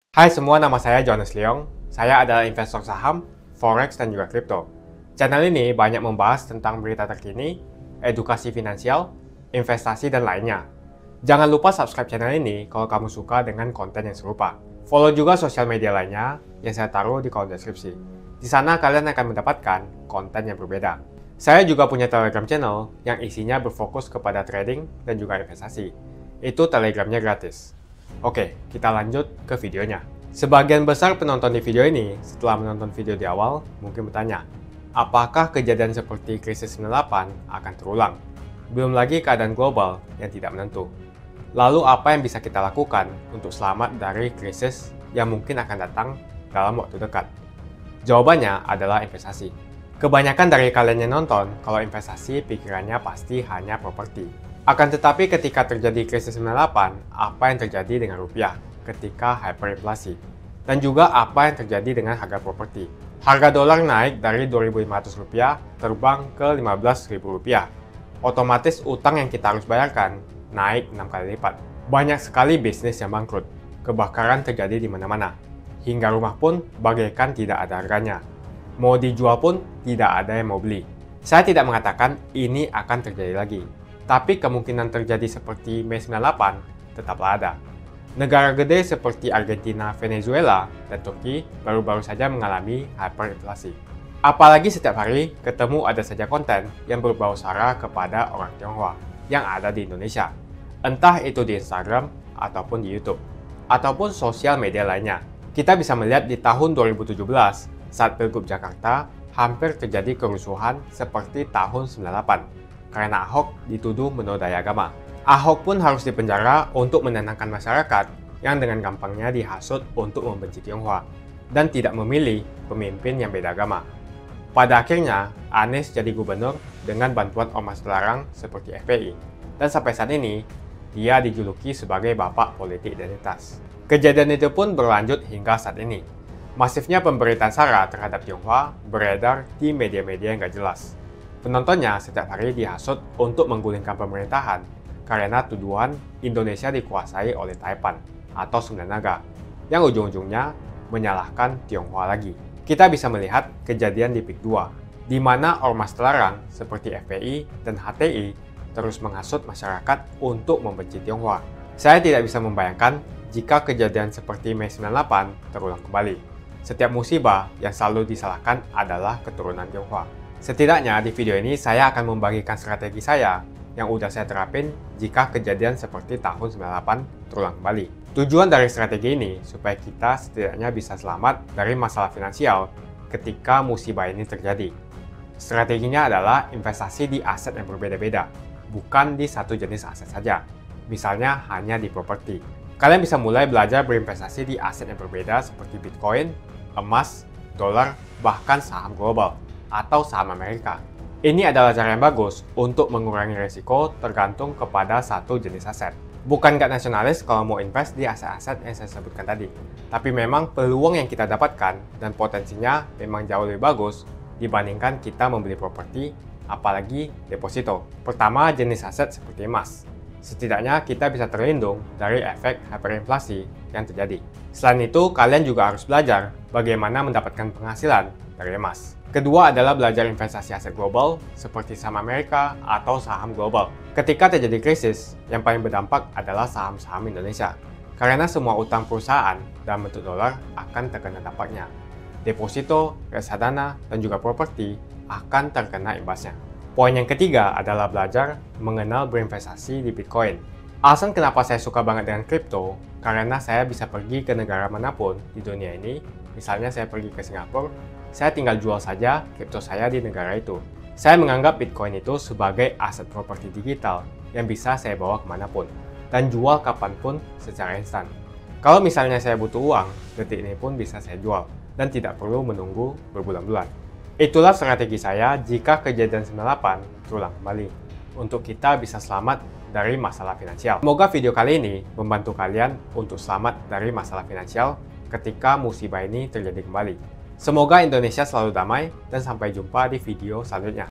Hai semua, nama saya Jonas Leong. Saya adalah investor saham, forex, dan juga kripto. Channel ini banyak membahas tentang berita terkini, edukasi finansial, investasi, dan lainnya. Jangan lupa subscribe channel ini kalau kamu suka dengan konten yang serupa. Follow juga sosial media lainnya yang saya taruh di kolom deskripsi. Di sana kalian akan mendapatkan konten yang berbeda. Saya juga punya Telegram channel yang isinya berfokus kepada trading dan juga investasi. Itu Telegramnya gratis. Oke, kita lanjut ke videonya. Sebagian besar penonton di video ini setelah menonton video di awal mungkin bertanya, apakah kejadian seperti krisis 98 akan terulang? Belum lagi keadaan global yang tidak menentu. Lalu apa yang bisa kita lakukan untuk selamat dari krisis yang mungkin akan datang dalam waktu dekat? Jawabannya adalah investasi. Kebanyakan dari kalian yang nonton, kalau investasi pikirannya pasti hanya properti. Akan tetapi ketika terjadi krisis 98, apa yang terjadi dengan rupiah ketika hyperinflasi? Dan juga apa yang terjadi dengan harga properti? Harga dolar naik dari Rp2.500 terbang ke Rp15.000. Otomatis utang yang kita harus bayarkan naik 6 kali lipat. Banyak sekali bisnis yang bangkrut. Kebakaran terjadi di mana-mana. Hingga rumah pun bagaikan tidak ada harganya. Mau dijual pun tidak ada yang mau beli. Saya tidak mengatakan ini akan terjadi lagi. Tapi kemungkinan terjadi seperti Mei 98 tetaplah ada. Negara gede seperti Argentina, Venezuela, dan Turki baru-baru saja mengalami hyperinflasi. Apalagi setiap hari ketemu ada saja konten yang berbau sara kepada orang Tionghoa yang ada di Indonesia. Entah itu di Instagram, ataupun di YouTube, ataupun sosial media lainnya. Kita bisa melihat di tahun 2017, saat Pilgub Jakarta, hampir terjadi kerusuhan seperti tahun 98. Karena Ahok dituduh menodai agama. Ahok pun harus dipenjara untuk menenangkan masyarakat yang dengan gampangnya dihasut untuk membenci Tionghoa dan tidak memilih pemimpin yang beda agama. Pada akhirnya, Anies jadi gubernur dengan bantuan ormas terlarang seperti FPI. Dan sampai saat ini, dia dijuluki sebagai bapak politik identitas. Kejadian itu pun berlanjut hingga saat ini. Masifnya pemberitaan sara terhadap Tionghoa beredar di media-media yang gak jelas. Penontonnya setiap hari dihasut untuk menggulingkan pemerintahan karena tuduhan Indonesia dikuasai oleh Taipan atau Sunda Naga yang ujung-ujungnya menyalahkan Tionghoa lagi. Kita bisa melihat kejadian di PIK 2, di mana ormas terlarang seperti FPI dan HTI terus menghasut masyarakat untuk membenci Tionghoa. Saya tidak bisa membayangkan jika kejadian seperti Mei 98 terulang kembali. Setiap musibah yang selalu disalahkan adalah keturunan Tionghoa. Setidaknya di video ini saya akan membagikan strategi saya yang udah saya terapin jika kejadian seperti tahun 98 terulang kembali. Tujuan dari strategi ini supaya kita setidaknya bisa selamat dari masalah finansial ketika musibah ini terjadi. Strateginya adalah investasi di aset yang berbeda-beda, bukan di satu jenis aset saja. Misalnya hanya di properti. Kalian bisa mulai belajar berinvestasi di aset yang berbeda seperti Bitcoin, emas, dolar, bahkan saham global atau saham Amerika. Ini adalah cara yang bagus untuk mengurangi risiko tergantung kepada satu jenis aset. Bukan nggak nasionalis kalau mau invest di aset-aset yang saya sebutkan tadi. Tapi memang peluang yang kita dapatkan dan potensinya memang jauh lebih bagus dibandingkan kita membeli properti, apalagi deposito. Pertama, jenis aset seperti emas. Setidaknya kita bisa terlindung dari efek hyperinflasi yang terjadi. Selain itu, kalian juga harus belajar bagaimana mendapatkan penghasilan dari emas. Kedua adalah belajar investasi aset global seperti saham Amerika atau saham global. Ketika terjadi krisis, yang paling berdampak adalah saham-saham Indonesia. Karena semua utang perusahaan dalam bentuk dolar akan terkena dampaknya. Deposito, reksadana, dan juga properti akan terkena imbasnya. Poin yang ketiga adalah belajar mengenal berinvestasi di Bitcoin. Alasan kenapa saya suka banget dengan kripto, karena saya bisa pergi ke negara manapun di dunia ini. Misalnya saya pergi ke Singapura, saya tinggal jual saja kripto saya di negara itu. Saya menganggap Bitcoin itu sebagai aset properti digital yang bisa saya bawa kemanapun dan jual kapanpun secara instan. Kalau misalnya saya butuh uang, detik ini pun bisa saya jual dan tidak perlu menunggu berbulan-bulan. Itulah strategi saya jika kejadian 98 terulang kembali, untuk kita bisa selamat dari masalah finansial. Semoga video kali ini membantu kalian untuk selamat dari masalah finansial ketika musibah ini terjadi kembali. Semoga Indonesia selalu damai dan sampai jumpa di video selanjutnya.